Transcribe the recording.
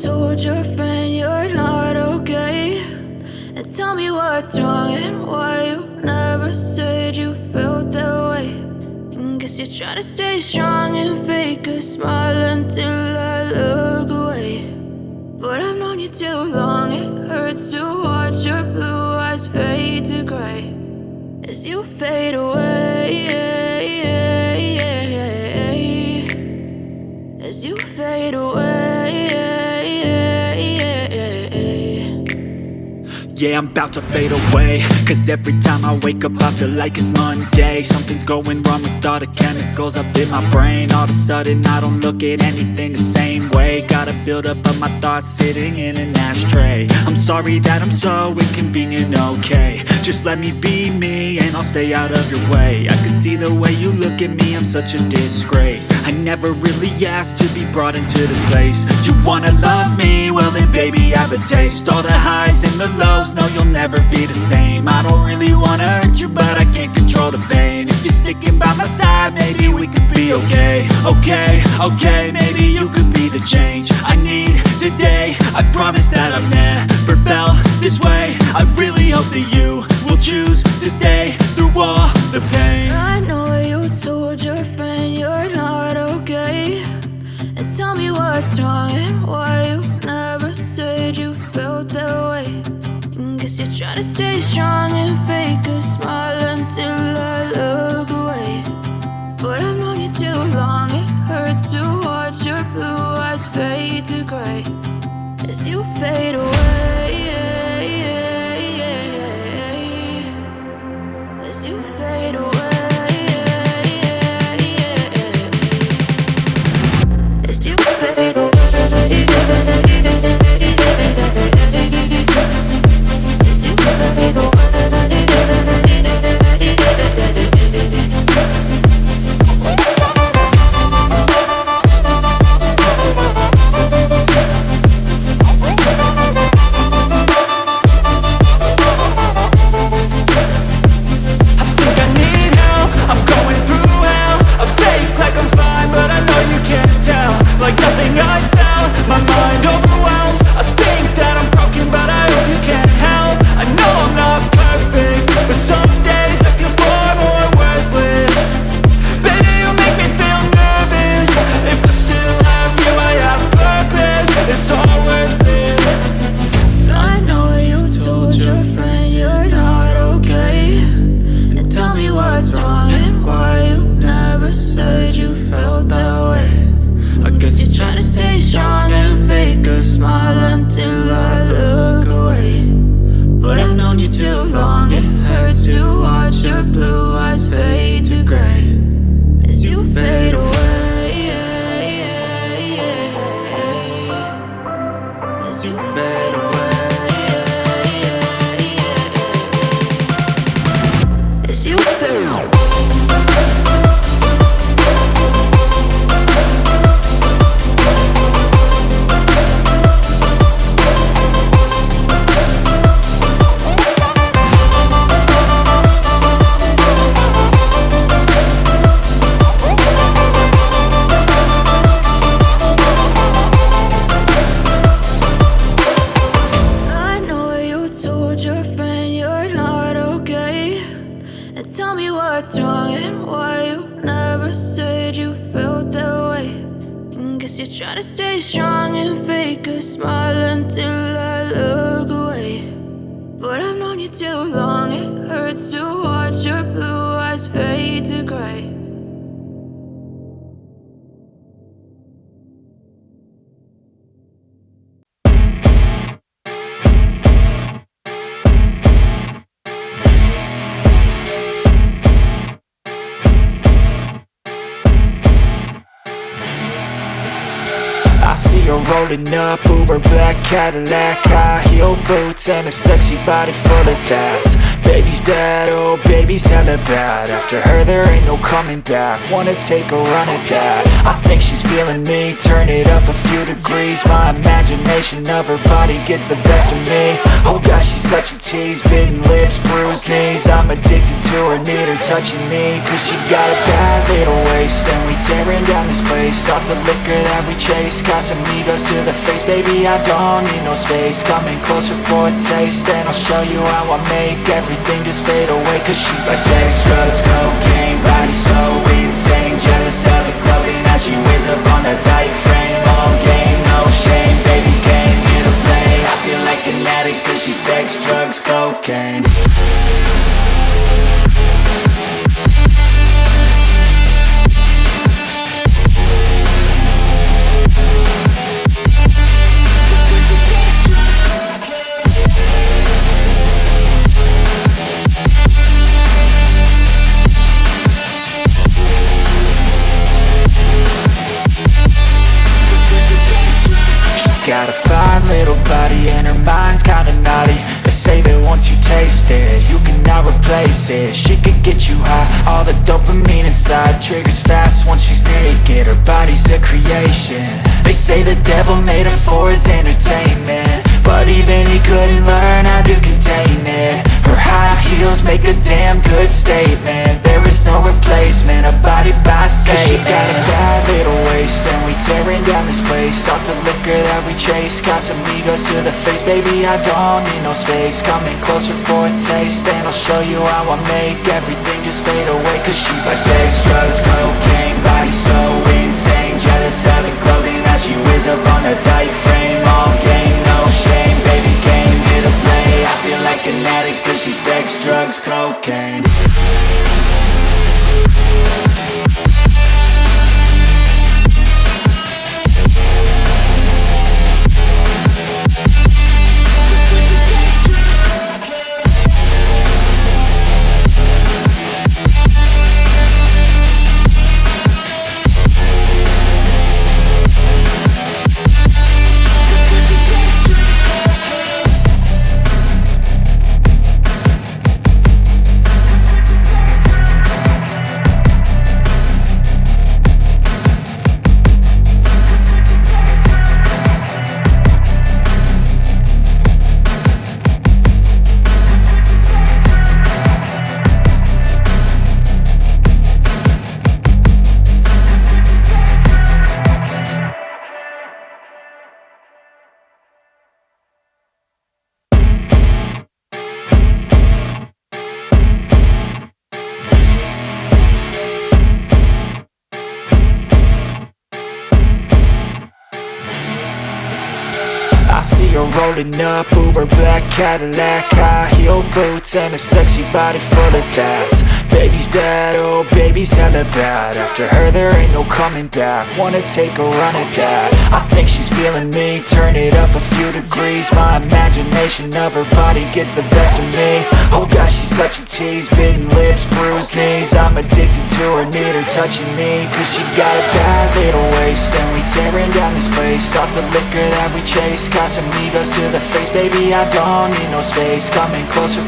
told your friend you're not okay, and tell me what's wrong and why you never said you felt that way. And guess you're trying to stay strong and fake a smile until I look away. But I've known you too long, it hurts to watch your blue eyes fade to gray as you fade away, as you fade away. Yeah, I'm about to fade away, cause every time I wake up I feel like it's Monday. Something's going wrong with all the chemicals up in my brain. All of a sudden I don't look at anything the same way. Gotta build up of my thoughts sitting in an ashtray. I'm sorry that I'm so inconvenient, okay. Just let me be me and I'll stay out of your way. I can see the way you look at me, I'm such a disgrace. I never really asked to be brought into this place. You wanna love me? Well then baby I have a taste. All the highs and the lows, no you'll never be the same. I don't really wanna hurt you but I can't control the pain. If you're sticking by my side maybe we could be okay. Okay, maybe you could be the change I need today. I promise that I've never felt this way. I really hope that you will choose to stay through all the pain. I know you told your friend you're not okay, and tell me what's wrong and why you never said you felt that way. And guess you're trying to stay strong and fake a smile until I look away. But I've known you too long, it hurts to watch your blue eyes fade to gray as you fade away, as you fade away, as you fade away. Try to stay strong and fake a smile until I look away. But I've known you too long, it hurts to watch your blue eyes fade to gray. I see her rolling up, Uber black Cadillac, high heel boots and a sexy body full of tats. Baby's bad, oh baby's hella bad. After her there ain't no coming back. Wanna take a run at that. I think she's feeling me, turn it up a few degrees. My imagination of her body gets the best of me. Oh gosh, she's such a tease, bitten lips, bruised knees. I'm addicted to her, need her touching me. Cause she got a bad little waist, and we tearing down this place. Off the liquor that we chase, got some egos to the face. Baby, I don't need no space, coming closer for a taste. And I'll show you how I make everything just fade away. Cause she's like sex, drugs, cocaine, body so insane. Jealous of the clothing that she wears up on a tight frame. All game, no shame, baby came here to play. I feel like an addict cause she's sex, drugs, cocaine. Got a fine little body and her mind's kinda naughty. They say that once you taste it, you cannot replace it. She could get you high, all the dopamine inside triggers fast once she's naked. Her body's a creation. They say the devil made her for his entertainment, but even he couldn't learn how to contain it. Her high heels make a damn good statement. There is no replacement, a body by Satan. Cause she got a bad little waist, and we tearing down this place. Off the liquor that we chase, got some egos to the face. Baby, I don't need no space, coming closer for a taste. And I'll show you how I make everything just fade away. Cause she's like sex, drugs, cocaine, body so insane. Jealous of the clothing that she wears up on a tight frame. All game, no shame, baby came here to play. I feel like an addict cause she's sex, drugs, cocaine. I see her rolling up, Uber black Cadillac, high heel boots and a sexy body full of tats. Baby's bad, oh baby's hella bad. After her there ain't no coming back. Wanna take a run at that. I think she's feeling me, turn it up a few degrees. My imagination of her body gets the best of me. Oh gosh, she's such a tease, bitten lips, bruised knees. I'm addicted to her, need her touching me. Cause she got a bad little waist, and we tearing down this place. Off the liquor that we chase, got some egos to the face. Baby, I don't need no space, coming closer